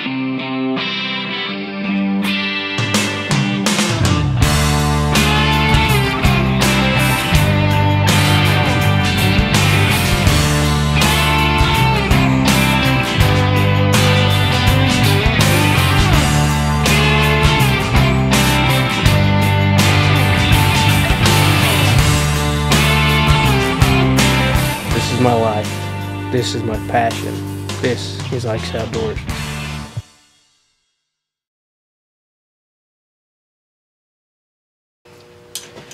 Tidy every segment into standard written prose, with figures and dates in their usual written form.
This is my life. This is my passion. This is Ike's Outdoors.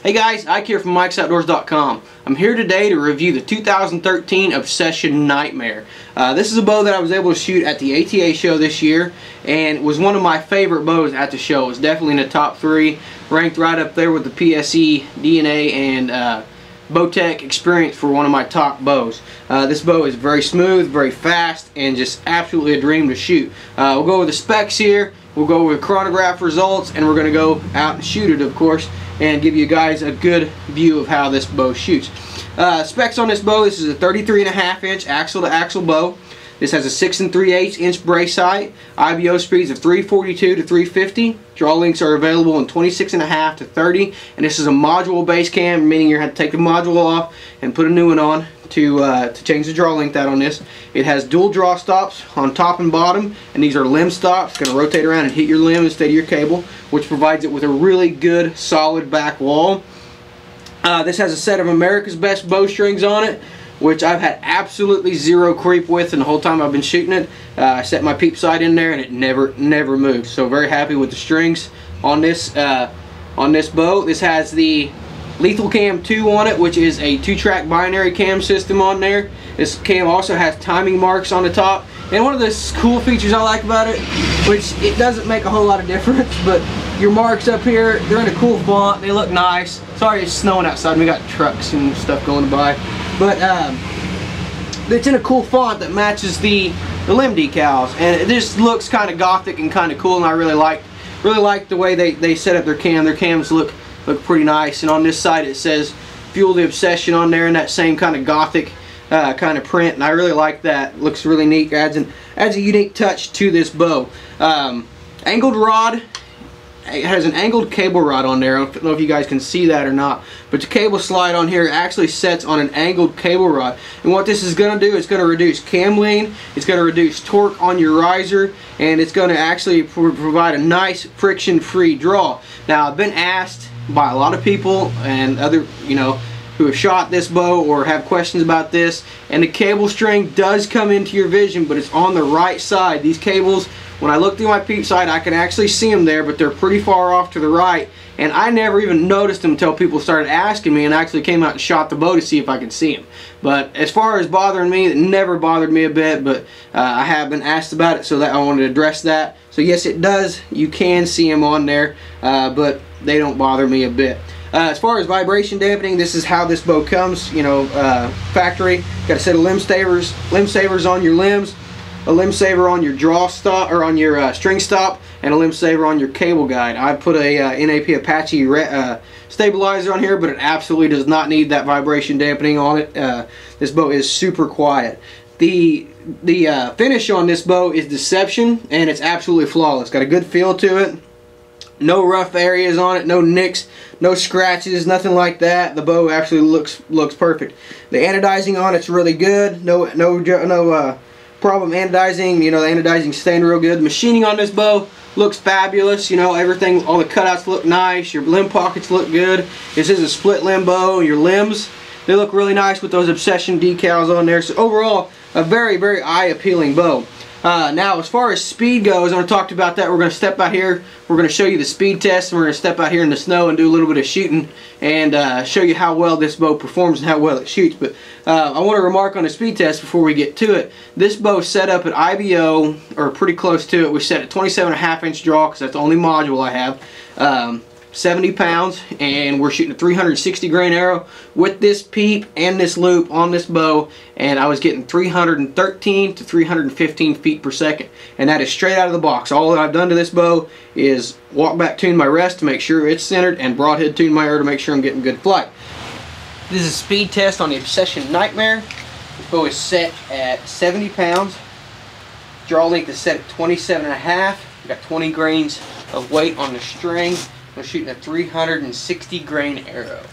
Hey guys, Ike here from Mike'sOutdoors.com. I'm here today to review the 2013 Obsession Knightmare. This is a bow that I was able to shoot at the ATA show this year, and was one of my favorite bows at the show. It was definitely in the top 3, ranked right up there with the PSE, DNA, and Bowtech Experience for one of my top bows. This bow is very smooth, very fast, and just absolutely a dream to shoot. We'll go over the specs here, we'll go over the chronograph results, and we're going to go out and shoot it, of course, and give you guys a good view of how this bow shoots. Specs on this bow: this is a 33.5 inch axle to axle bow. This has a 6 3/8 inch brace height, IBO speeds of 342 to 350. Draw links are available in 26.5 to 30, and this is a module base cam, meaning you're going to have to take the module off and put a new one on to change the draw length out on this. It has dual draw stops on top and bottom, and these are limb stops. It's going to rotate around and hit your limb instead of your cable, which provides it with a really good solid back wall. This has a set of America's Best bowstrings on it, which I've had absolutely zero creep with, and the whole time I've been shooting it. I set my peep sight in there and it never moved. So very happy with the strings on this bow. This has the Lethal Cam 2 on it, which is a 2-track binary cam system on there. This cam also has timing marks on the top. And one of the cool features I like about it, which it doesn't make a whole lot of difference, but your marks up here, they're in a cool font, they look nice. Sorry it's snowing outside, we got trucks and stuff going by. But it's in a cool font that matches the limb decals, and it just looks kind of gothic and kind of cool, and I really like the way they set up their cam. Their cams look pretty nice, and on this side it says Fuel the Obsession on there in that same kind of gothic kind of print, and I really like that. It looks really neat, adds a unique touch to this bow. Angled rod. It has an angled cable rod on there. I don't know if you guys can see that or not, but the cable slide on here actually sets on an angled cable rod, and what this is going to do is going to reduce cam lean, it's going to reduce torque on your riser, and it's going to actually provide a nice friction free draw. Now, I've been asked by a lot of people and other, who have shot this bow or have questions about this, and the cable string does come into your vision, but it's on the right side. These cables, when I look through my peep sight, I can actually see them there, but they're pretty far off to the right, and I never even noticed them until people started asking me, and I actually came out and shot the bow to see if I could see them. But as far as bothering me, it never bothered me a bit, but I have been asked about it, so that I wanted to address that. So yes, it does. You can see them on there, but they don't bother me a bit. As far as vibration dampening, this is how this bow comes, factory. Got a set of limb savers on your limbs, a limb saver on your draw stop, or on your string stop, and a limb saver on your cable guide. I put a NAP Apache stabilizer on here, but it absolutely does not need that vibration dampening on it. This bow is super quiet. The finish on this bow is Deception, and it's absolutely flawless. Got a good feel to it. No rough areas on it, no nicks, no scratches, nothing like that. The bow actually looks perfect. The anodizing on it's really good. No problem anodizing. The anodizing's staying real good. The machining on this bow looks fabulous. Everything, all the cutouts look nice. Your limb pockets look good. This is a split limb bow. Your limbs, they look really nice with those Obsession decals on there. So overall, a very, very eye-appealing bow. Now, as far as speed goes, I want to talk about that. We're going to step out here. We're going to show you the speed test, and we're going to step out here in the snow and do a little bit of shooting and show you how well this bow performs and how well it shoots. But I want to remark on the speed test before we get to it. This bow is set up at IBO, or pretty close to it. We set at 27.5 inch draw because that's the only module I have. 70 pounds, and we're shooting a 360 grain arrow with this peep and this loop on this bow, and I was getting 313 to 315 feet per second, and that is straight out of the box. All that I've done to this bow is walk back tune my rest to make sure it's centered, and broadhead tune my arrow to make sure I'm getting good flight. This is a speed test on the Obsession Knightmare. This bow is set at 70 pounds. Draw length is set at 27.5. Got 20 grains of weight on the string. I'm shooting a 360 grain arrow.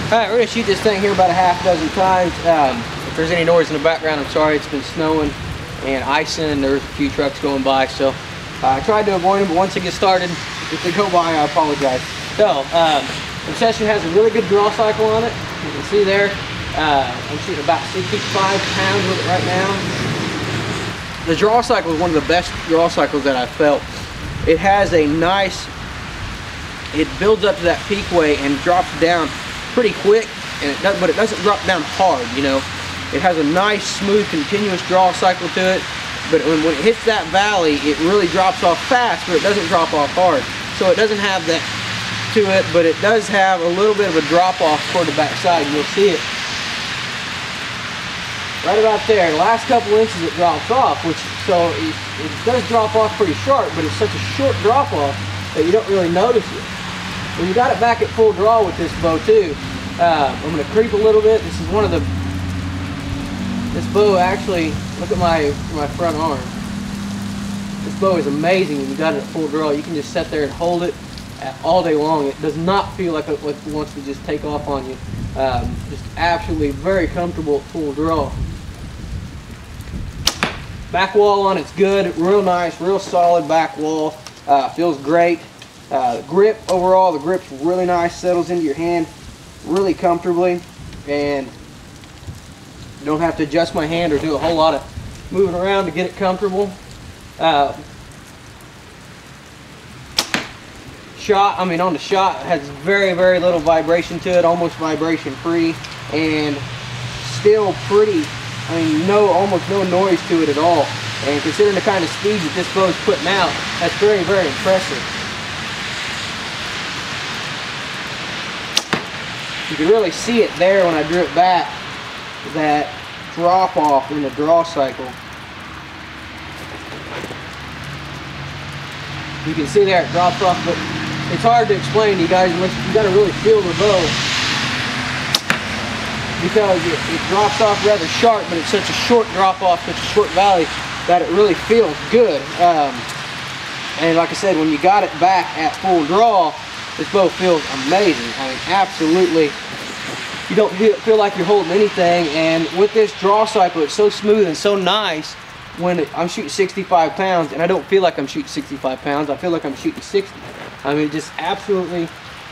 Alright, we're going to shoot this thing here about a half dozen times. If there's any noise in the background, I'm sorry. It's been snowing and icing, and there's a few trucks going by, so I tried to avoid them, but once it gets started, if they go by, I apologize. So, the session has a really good draw cycle on it. You can see there, I'm shooting about 65 pounds with it right now. The draw cycle is one of the best draw cycles that I've felt. It has a nice, it builds up to that peak weight and drops down pretty quick, and but it doesn't drop down hard, you know. It has a nice, smooth, continuous draw cycle to it, but when it hits that valley, it really drops off fast, but it doesn't drop off hard. So it doesn't have that to it, but it does have a little bit of a drop off toward the back side. You'll see it right about there. The last couple inches it drops off, which so it does drop off pretty sharp, but it's such a short drop off that you don't really notice it. When you got it back at full draw with this bow too, I'm going to creep a little bit. This is one of the, this bow actually, look at my front arm. This bow is amazing when you got it at full draw. You can just sit there and hold it all day long. It does not feel like it wants to just take off on you. Just absolutely very comfortable at full draw. Back wall on it's good, real nice, real solid back wall. Feels great. Grip overall, the grip's really nice, settles into your hand really comfortably, and you don't have to adjust my hand or do a whole lot of moving around to get it comfortable. Shot, I mean on the shot, it has very, very little vibration to it, almost vibration free, and still pretty, I mean almost no noise to it at all. And considering the kind of speed that this bow is putting out, that's very, very impressive. You can really see it there when I drew it back, that drop off in the draw cycle. You can see there it drops off, but it's hard to explain to you guys unless you got to really feel the bow, because it drops off rather sharp, but it's such a short drop off, such a short valley, that it really feels good. And like I said, when you got it back at full draw, this bow feels amazing. I mean, absolutely. You don't feel like you're holding anything. And with this draw cycle, it's so smooth and so nice when I'm shooting 65 pounds, and I don't feel like I'm shooting 65 pounds. I feel like I'm shooting 60. I mean, just absolutely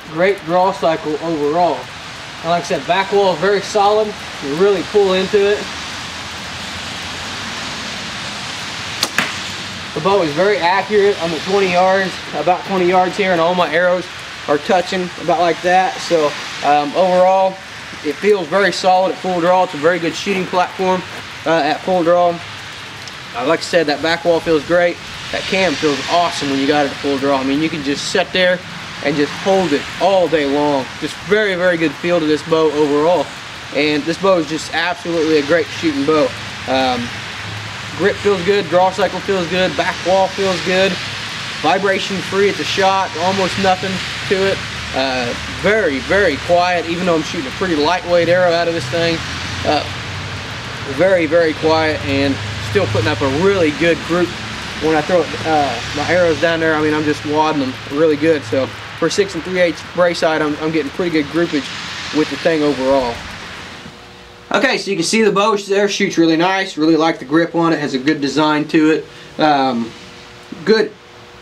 great draw cycle overall. And like I said, back wall is very solid. You really pull into it. The bow is very accurate. I'm at 20 yards, about 20 yards here, and all my arrows are touching about like that. So overall, it feels very solid at full draw. It's a very good shooting platform at full draw. Like I said, that back wall feels great. That cam feels awesome when you got it at full draw. I mean, you can just sit there and just hold it all day long. Just very, very good feel to this bow overall. And this bow is just absolutely a great shooting bow. Grip feels good, draw cycle feels good, back wall feels good, vibration free at the shot, almost nothing. to it. Very, very quiet, even though I'm shooting a pretty lightweight arrow out of this thing. Very, very quiet, and still putting up a really good group. When I throw my arrows down there, I mean, I'm just wadding them really good. So for 6 3/8 brace height, I'm getting pretty good groupage with the thing overall. Okay, so you can see the bow there shoots really nice. Really like the grip on it. Has a good design to it. Good,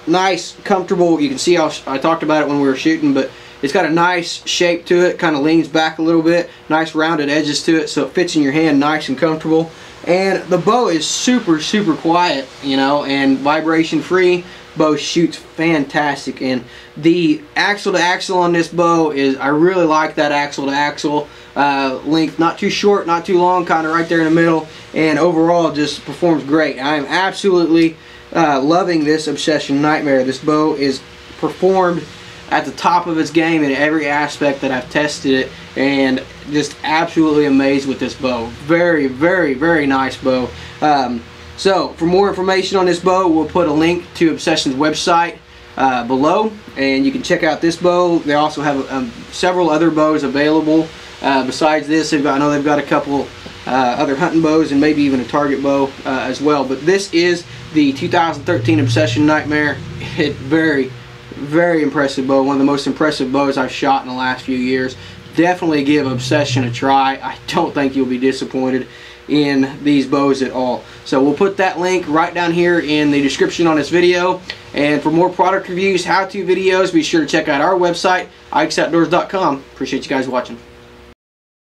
nice, comfortable. You can see how I talked about it when we were shooting, but it's got a nice shape to it. Kind of leans back a little bit. Nice rounded edges to it, so it fits in your hand nice and comfortable. And the bow is super, super quiet, you know, and vibration free. Bow shoots fantastic, and the axle to axle on this bow is, I really like that axle to axle length. Not too short, not too long, kind of right there in the middle, and overall just performs great. I am absolutely loving this Obsession Knightmare. This bow is performed at the top of its game in every aspect that I've tested it, and just absolutely amazed with this bow. Very, very, very nice bow. So for more information on this bow, we'll put a link to Obsession's website below, and you can check out this bow. They also have several other bows available besides this. I know they've got a couple other hunting bows and maybe even a target bow as well. But this is the 2013 Obsession Knightmare. It's very, very impressive bow. One of the most impressive bows I've shot in the last few years. Definitely give Obsession a try. I don't think you'll be disappointed in these bows at all. So we'll put that link right down here in the description on this video. And for more product reviews, how-to videos, be sure to check out our website, ikesoutdoors.com. Appreciate you guys watching.